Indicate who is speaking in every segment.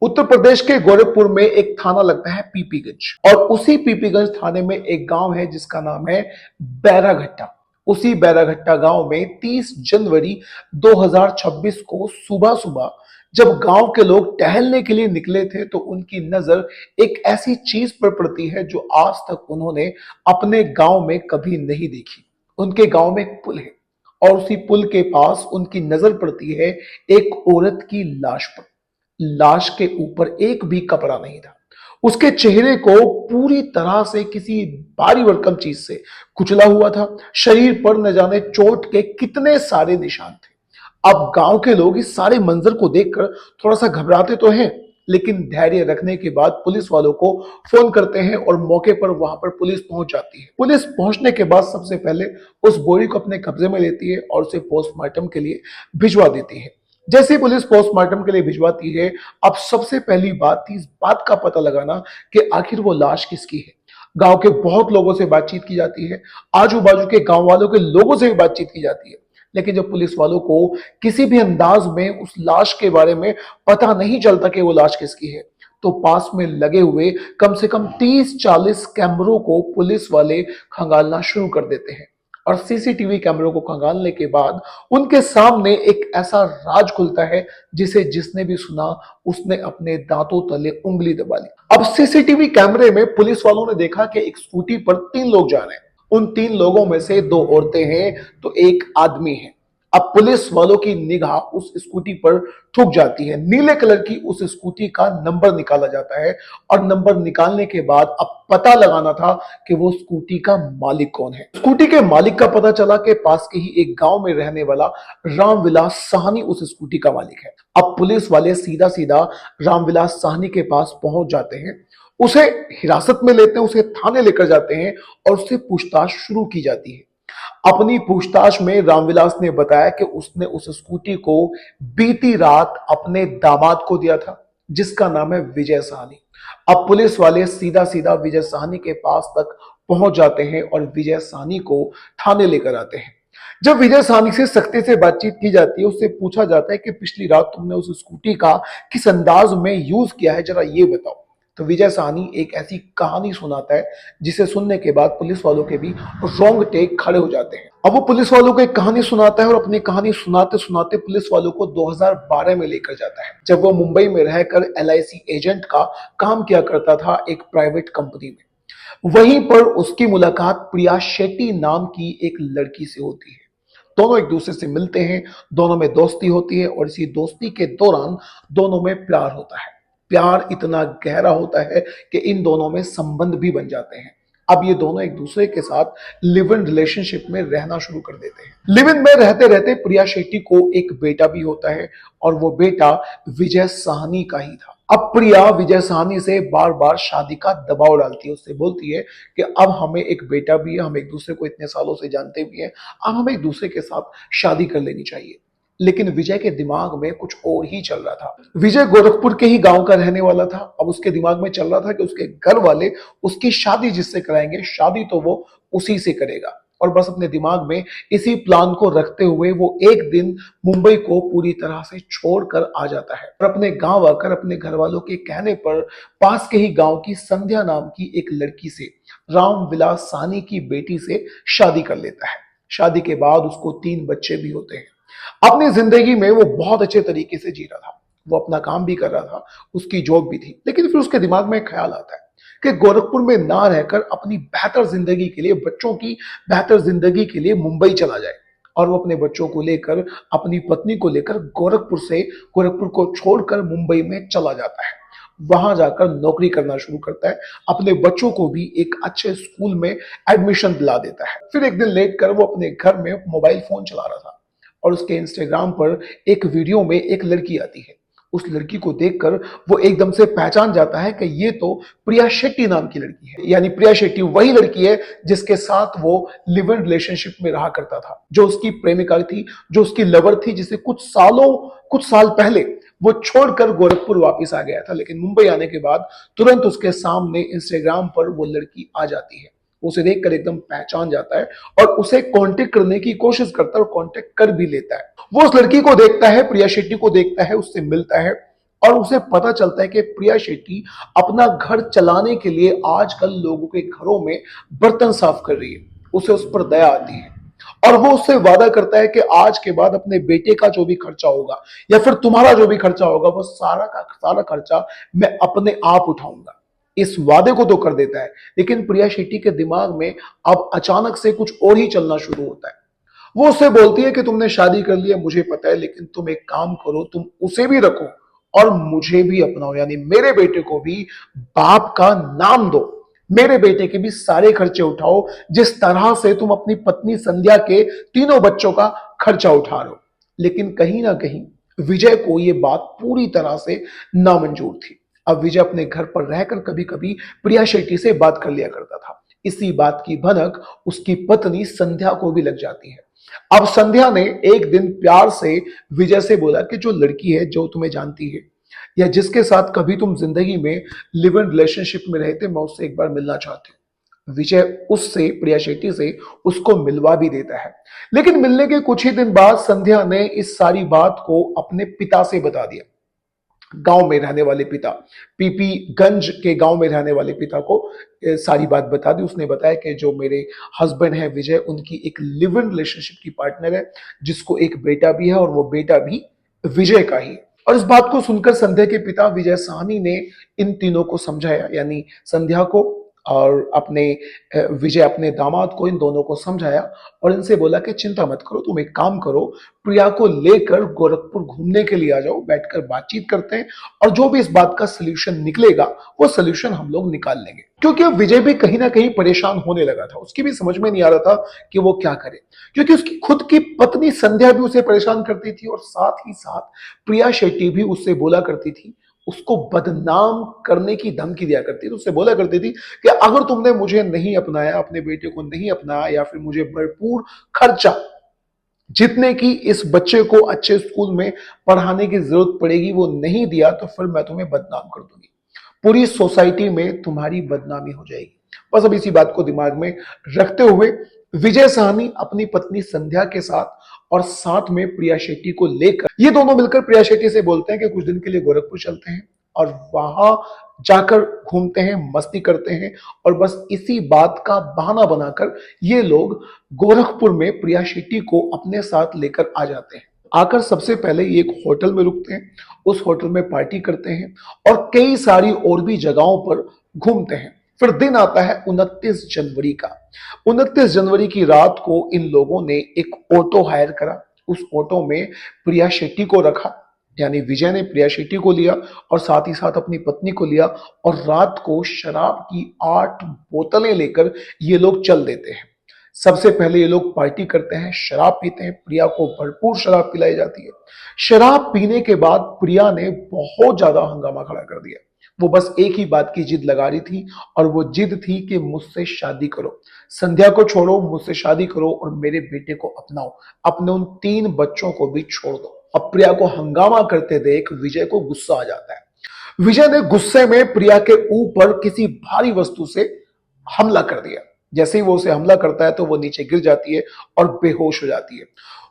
Speaker 1: उत्तर प्रदेश के गोरखपुर में एक थाना लगता है पीपीगंज, और उसी पीपीगंज थाने में एक गांव है जिसका नाम है बैराघट्टा। उसी बैराघट्टा गांव में 30 जनवरी 2026 को सुबह सुबह जब गांव के लोग टहलने के लिए निकले थे तो उनकी नजर एक ऐसी चीज पर पड़ती है जो आज तक उन्होंने अपने गांव में कभी नहीं देखी। उनके गांव में एक पुल है और उसी पुल के पास उनकी नजर पड़ती है एक औरत की लाश पर। लाश के ऊपर एक भी कपड़ा नहीं था। उसके चेहरे को पूरी तरह से किसी भारी भरकम चीज से कुचला हुआ था। शरीर पर न जाने चोट के कितने सारे निशान थे। अब गांव के लोग इस सारे मंजर को देखकर थोड़ा सा घबराते तो हैं, लेकिन धैर्य रखने के बाद पुलिस वालों को फोन करते हैं और मौके पर वहां पर पुलिस पहुंच जाती है। पुलिस पहुंचने के बाद सबसे पहले उस बोरी को अपने कब्जे में लेती है और उसे पोस्टमार्टम के लिए भिजवा देती है। जैसे ही पुलिस पोस्टमार्टम के लिए भिजवाती है, अब सबसे पहली बात थी इस बात का पता लगाना कि आखिर वो लाश किसकी है। गांव के बहुत लोगों से बातचीत की जाती है, आजू बाजू के गांव वालों के लोगों से भी बातचीत की जाती है, लेकिन जब पुलिस वालों को किसी भी अंदाज में उस लाश के बारे में पता नहीं चलता कि वो लाश किसकी है, तो पास में लगे हुए कम से कम 30-40 कैमरों को पुलिस वाले खंगालना शुरू कर देते हैं। और सीसीटीवी कैमरों को खंगालने के बाद उनके सामने एक ऐसा राज खुलता है जिसे जिसने भी सुना उसने अपने दांतों तले उंगली दबा ली। अब सीसीटीवी कैमरे में पुलिस वालों ने देखा कि एक स्कूटी पर 3 लोग जा रहे हैं। उन 3 लोगों में से 2 औरतें हैं तो एक आदमी है। अब पुलिस वालों की निगाह उस स्कूटी पर ठुक जाती है। नीले कलर की उस स्कूटी का नंबर निकाला जाता है और नंबर निकालने के बाद अब पता लगाना था कि वो स्कूटी का मालिक कौन है। स्कूटी के मालिक का पता चला कि पास के ही एक गांव में रहने वाला रामविलास साहनी उस स्कूटी का मालिक है। अब पुलिस वाले सीधा सीधा रामविलास साहनी के पास पहुंच जाते हैं, उसे हिरासत में लेते हैं, उसे थाने लेकर जाते हैं और उससे पूछताछ शुरू की जाती है। अपनी पूछताछ में रामविलास ने बताया कि उसने उस स्कूटी को बीती रात अपने दामाद को दिया था जिसका नाम है विजय साहनी। अब पुलिस वाले सीधा सीधा विजय साहनी के पास तक पहुंच जाते हैं और विजय साहनी को थाने लेकर आते हैं। जब विजय साहनी से सख्ती से बातचीत की जाती है, उससे पूछा जाता है कि पिछली रात तुमने उस स्कूटी का किस अंदाज में यूज किया है, जरा ये बताओ। तो विजय साहनी एक ऐसी कहानी सुनाता है जिसे सुनने के बाद पुलिस वालों के भी रोंगटे खड़े हो जाते हैं। अब वो पुलिस वालों को एक कहानी सुनाता है और अपनी कहानी सुनाते सुनाते पुलिस वालों को 2012 में लेकर जाता है, जब वो मुंबई में रहकर एलआईसी एजेंट का काम किया करता था एक प्राइवेट कंपनी में। वहीं पर उसकी मुलाकात प्रिया शेट्टी नाम की एक लड़की से होती है। दोनों एक दूसरे से मिलते हैं, दोनों में दोस्ती होती है और इसी दोस्ती के दौरान दोनों में प्यार होता है। प्यार इतना गहरा होता है कि इन दोनों में संबंध भी बन जाते हैं। अब ये दोनों एक दूसरे के साथ लिव इन रिलेशनशिप में रहना शुरू कर देते हैं। लिव इन में रहते रहते प्रिया शेट्टी को एक बेटा भी होता है और वो बेटा विजय साहनी का ही था। अब प्रिया विजय साहनी से बार बार शादी का दबाव डालती है, उससे बोलती है कि अब हमें एक बेटा भी है, हम एक दूसरे को इतने सालों से जानते भी हैं, अब हमें एक दूसरे के साथ शादी कर लेनी चाहिए। लेकिन विजय के दिमाग में कुछ और ही चल रहा था। विजय गोरखपुर के ही गांव का रहने वाला था। अब उसके दिमाग में चल रहा था कि उसके घर वाले उसकी शादी जिससे कराएंगे, शादी तो वो उसी से करेगा। और बस अपने दिमाग में इसी प्लान को रखते हुए वो एक दिन मुंबई को पूरी तरह से छोड़कर आ जाता है और अपने गांव आकर अपने घर वालों के कहने पर पास के ही गांव की संध्या नाम की एक लड़की से, रामविलास साहनी की बेटी से शादी कर लेता है। शादी के बाद उसको 3 बच्चे भी होते हैं। अपनी जिंदगी में वो बहुत अच्छे तरीके से जी रहा था, वो अपना काम भी कर रहा था, उसकी जॉब भी थी, लेकिन फिर उसके दिमाग में एक ख्याल आता है कि गोरखपुर में ना रहकर अपनी बेहतर जिंदगी के लिए, बच्चों की बेहतर जिंदगी के लिए मुंबई चला जाए। और वो अपने बच्चों को लेकर, अपनी पत्नी को लेकर गोरखपुर को छोड़कर मुंबई में चला जाता है। वहां जाकर नौकरी करना शुरू करता है, अपने बच्चों को भी एक अच्छे स्कूल में एडमिशन दिला देता है। फिर एक दिन लेट कर वो अपने घर में मोबाइल फोन चला रहा था और उसके इंस्टाग्राम पर एक वीडियो में एक लड़की आती है। उस लड़की को देखकर वो एकदम से पहचान जाता है कि ये तो प्रिया शेट्टी नाम की लड़की है। यानी प्रिया शेट्टी वही लड़की है जिसके साथ वो लिव इन रिलेशनशिप में रहा करता था, जो उसकी प्रेमिका थी, जो उसकी लवर थी, जिसे कुछ साल पहले वो छोड़कर गोरखपुर वापस आ गया था। लेकिन मुंबई आने के बाद तुरंत उसके सामने इंस्टाग्राम पर वो लड़की आ जाती है। उसे देखकर एकदम पहचान जाता है और उसे कांटेक्ट करने की कोशिश करता है और कांटेक्ट कर भी लेता है। वो उस लड़की को देखता है, प्रिया शेट्टी को देखता है, उससे मिलता है और उसे पता चलता है कि प्रिया शेट्टी अपना घर चलाने के लिए आजकल लोगों के घरों में बर्तन साफ कर रही है। उसे उस पर दया आती है और वो उससे वादा करता है कि आज के बाद अपने बेटे का जो भी खर्चा होगा या फिर तुम्हारा जो भी खर्चा होगा वो सारा का सारा खर्चा मैं अपने आप उठाऊंगा। इस वादे को तो कर देता है, लेकिन प्रिया शेट्टी के दिमाग में अब अचानक से कुछ और ही चलना शुरू होता है। वो उससे बोलती है कि तुमने शादी कर लिया मुझे पता है, लेकिन तुम एक काम करो, तुम उसे भी रखो और मुझे भी अपनाओ, यानी मेरे बेटे को भी बाप का नाम दो। मेरे बेटे के भी सारे खर्चे उठाओ जिस तरह से तुम अपनी पत्नी संध्या के तीनों बच्चों का खर्चा उठा रहे हो। लेकिन कहीं ना कहीं विजय को यह बात पूरी तरह से नामंजूर थी। अब विजय अपने घर पर रहकर कभी कभी प्रिया शेट्टी से बात कर लिया करता था। इसी बात की भनक उसकी पत्नी संध्या को भी लग जाती है। अब संध्या ने एक दिन प्यार से विजय से बोला कि जो लड़की है जो तुम्हें जानती है या जिसके साथ कभी तुम जिंदगी में लिव इन रिलेशनशिप में रहे थे, मैं उससे एक बार मिलना चाहती हूँ। विजय उससे, प्रिया शेट्टी से, उसको मिलवा भी देता है। लेकिन मिलने के कुछ ही दिन बाद संध्या ने इस सारी बात को अपने पिता से बता दिया। गांव में रहने वाले पिता, पीपीगंज के गांव में रहने वाले पिता को सारी बात बता दी। उसने बताया कि जो मेरे हस्बैंड है विजय, उनकी एक लिव इन रिलेशनशिप की पार्टनर है जिसको एक बेटा भी है और वो बेटा भी विजय का ही। और इस बात को सुनकर संध्या के पिता विजय साहनी ने इन तीनों को समझाया, यानी संध्या को और अपने विजय अपने दामाद को, इन दोनों को समझाया और इनसे बोला कि चिंता मत करो, तुम एक काम करो, प्रिया को लेकर गोरखपुर घूमने के लिए आ जाओ, बैठकर बातचीत करते हैं और जो भी इस बात का सलूशन निकलेगा वो सलूशन हम लोग निकाल लेंगे। क्योंकि अब विजय भी कहीं ना कहीं परेशान होने लगा था, उसकी भी समझ में नहीं आ रहा था कि वो क्या करे, क्योंकि उसकी खुद की पत्नी संध्या भी उसे परेशान करती थी और साथ ही साथ प्रिया शेट्टी भी उससे बोला करती थी, उसको बदनाम करने की धमकी दिया करती थी। उससे बोला करती थी कि अगर तुमने मुझे नहीं अपनाया, अपने बेटे को नहीं अपनाया या फिर मुझे भरपूर खर्चा जितने की इस बच्चे को अच्छे स्कूल में पढ़ाने की जरूरत पड़ेगी वो नहीं दिया, तो फिर मैं तुम्हें बदनाम कर दूंगी, पूरी सोसाइटी में तुम्हारी बदनामी हो जाएगी। बस अब इसी बात को दिमाग में रखते हुए विजय साहनी अपनी पत्नी संध्या के साथ और साथ में प्रिया शेट्टी को लेकर, ये दोनों मिलकर प्रिया शेट्टी से बोलते हैं कि कुछ दिन के लिए गोरखपुर चलते हैं और वहां जाकर घूमते हैं, मस्ती करते हैं। और बस इसी बात का बहाना बनाकर ये लोग गोरखपुर में प्रिया शेट्टी को अपने साथ लेकर आ जाते हैं। आकर सबसे पहले ये एक होटल में रुकते हैं, उस होटल में पार्टी करते हैं और कई सारी और भी जगहों पर घूमते हैं। फिर दिन आता है 29 जनवरी का। 29 जनवरी की रात को इन लोगों ने एक ऑटो हायर करा। उस ऑटो में प्रिया शेट्टी को रखा, यानी विजय ने प्रिया शेट्टी को लिया और साथ ही साथ अपनी पत्नी को लिया और रात को शराब की 8 बोतलें लेकर ये लोग चल देते हैं। सबसे पहले ये लोग पार्टी करते हैं, शराब पीते हैं, प्रिया को भरपूर शराब पिलाई जाती है। शराब पीने के बाद प्रिया ने बहुत ज्यादा हंगामा खड़ा कर दिया। वो बस एक ही बात की जिद लगा रही थी और वो जिद थी कि मुझसे शादी करो, संध्या को छोड़ो, मुझसे शादी करो और मेरे बेटे को अपनाओ, अपने उन 3 बच्चों को भी छोड़ दो। अब प्रिया को हंगामा करते देख विजय को गुस्सा आ जाता है। विजय ने गुस्से में प्रिया के ऊपर किसी भारी वस्तु से हमला कर दिया। जैसे ही वो उसे हमला करता है तो वो नीचे गिर जाती है और बेहोश हो जाती है।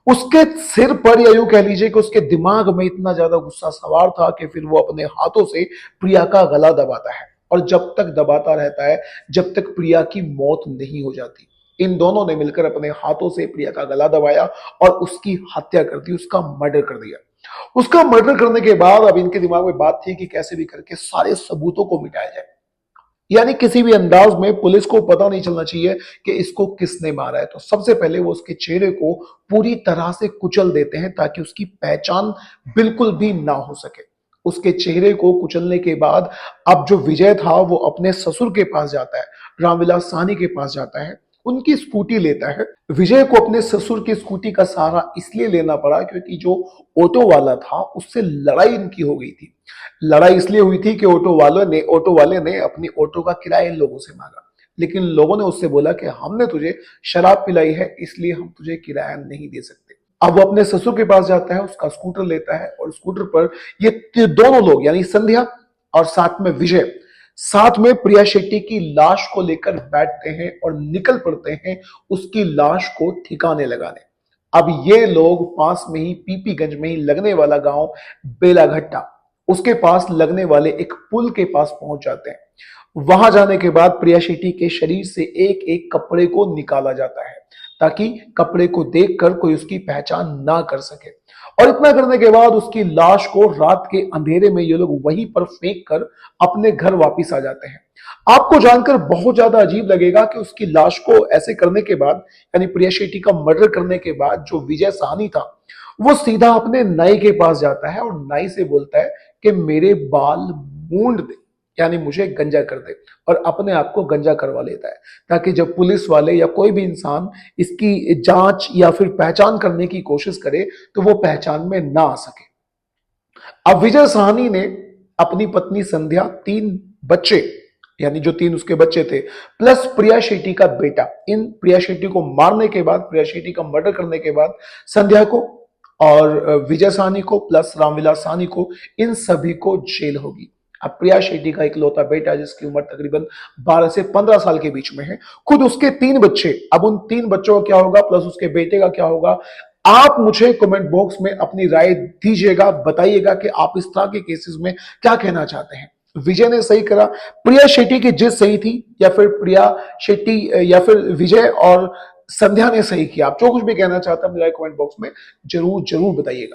Speaker 1: उसके सिर पर, या यूं कह लीजिए कि उसके दिमाग में इतना ज्यादा गुस्सा सवार था कि फिर वो अपने हाथों से प्रिया का गला दबाता है और जब तक दबाता रहता है जब तक प्रिया की मौत नहीं हो जाती। इन दोनों ने मिलकर अपने हाथों से प्रिया का गला दबाया और उसकी हत्या कर दी, उसका मर्डर कर दिया। उसका मर्डर करने के बाद अब इनके दिमाग में बात थी कि कैसे भी करके सारे सबूतों को मिटाया जाए, यानी किसी भी अंदाज में पुलिस को पता नहीं चलना चाहिए कि इसको किसने मारा है। तो सबसे पहले वो उसके चेहरे को पूरी तरह से कुचल देते हैं ताकि उसकी पहचान बिल्कुल भी ना हो सके। उसके चेहरे को कुचलने के बाद अब जो विजय था वो अपने ससुर के पास जाता है, रामविलास साहनी के पास जाता है, उनकी स्कूटी लेता है। विजय को अपने ससुर की स्कूटी का सहारा इसलिए लेना पड़ा क्योंकि जो ऑटो वाला था उससे लड़ाई इनकी हो गई थी। लड़ाई इसलिए हुई थी कि ऑटो वाले ने अपनी ऑटो का किराया इन लोगों से मांगा, लेकिन लोगों ने उससे बोला कि हमने तुझे शराब पिलाई है इसलिए हम तुझे किराया नहीं दे सकते। अब वो अपने ससुर के पास जाता है, उसका स्कूटर लेता है और स्कूटर पर ये दोनों लोग यानी संध्या और साथ में विजय साथ में प्रिया शेट्टी की लाश को लेकर बैठते हैं और निकल पड़ते हैं उसकी लाश को ठिकाने लगाने। अब ये लोग पास में ही पीपीगंज में ही लगने वाला गांव बेलाघट्टा, उसके पास लगने वाले एक पुल के पास पहुंच जाते हैं। वहां जाने के बाद प्रिया शेट्टी के शरीर से एक एक कपड़े को निकाला जाता है ताकि कपड़े को देखकर कोई उसकी पहचान ना कर सके। और इतना करने के बाद उसकी लाश को रात के अंधेरे में ये लोग वहीं पर फेंक कर अपने घर वापस आ जाते हैं। आपको जानकर बहुत ज्यादा अजीब लगेगा कि उसकी लाश को ऐसे करने के बाद, यानी प्रिया शेट्टी का मर्डर करने के बाद, जो विजय साहनी था वो सीधा अपने नाई के पास जाता है और नाई से बोलता है कि मेरे बाल मूंड दे, यानी मुझे गंजा कर दे, और अपने आप को गंजा करवा लेता है ताकि जब पुलिस वाले या कोई भी इंसान इसकी जांच या फिर पहचान करने की कोशिश करे तो वो पहचान में ना आ सके। अब विजय साहनी ने अपनी पत्नी संध्या, 3 बच्चे, यानी जो 3 उसके बच्चे थे, प्लस प्रिया शेट्टी का बेटा, इन प्रिया शेट्टी को मारने के बाद, प्रिया शेट्टी का मर्डर करने के बाद संध्या को और विजय साहनी को प्लस रामविलास साहनी को, इन सभी को जेल होगी। अब प्रिया शेट्टी का इकलौता बेटा जिसकी उम्र तकरीबन 12 से 15 साल के बीच में है, खुद उसके 3 बच्चे, अब उन 3 बच्चों का क्या होगा प्लस उसके बेटे का क्या होगा, आप मुझे कमेंट बॉक्स में अपनी राय दीजिएगा, बताइएगा कि आप इस तरह के केसेस में क्या कहना चाहते हैं। विजय ने सही करा, प्रिया शेट्टी की जिद सही थी, या फिर प्रिया शेट्टी या फिर विजय और संध्या ने सही किया? आप जो कुछ भी कहना चाहते हैं अपनी राय कमेंट बॉक्स में जरूर जरूर बताइएगा।